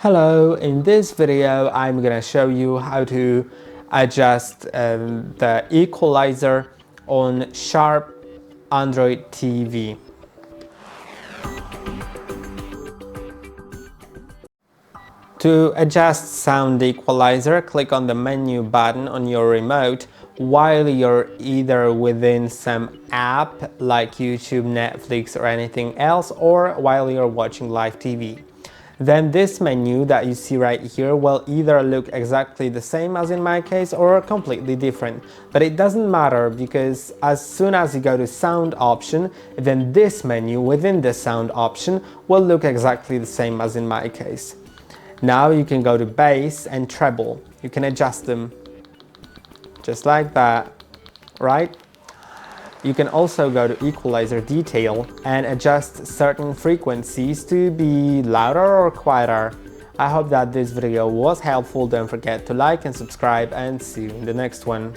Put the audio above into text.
Hello, in this video I'm gonna show you how to adjust the equalizer on Sharp Android TV. To adjust sound equalizer, click on the menu button on your remote while you're either within some app like YouTube, Netflix or anything else, or while you're watching live TV. Then this menu that you see right here will either look exactly the same as in my case or completely different. But it doesn't matter, because as soon as you go to sound option, then this menu within the sound option will look exactly the same as in my case. Now you can go to bass and treble. You can adjust them just like that, right? You can also go to equalizer detail and adjust certain frequencies to be louder or quieter. I hope that this video was helpful. Don't forget to like and subscribe, and see you in the next one.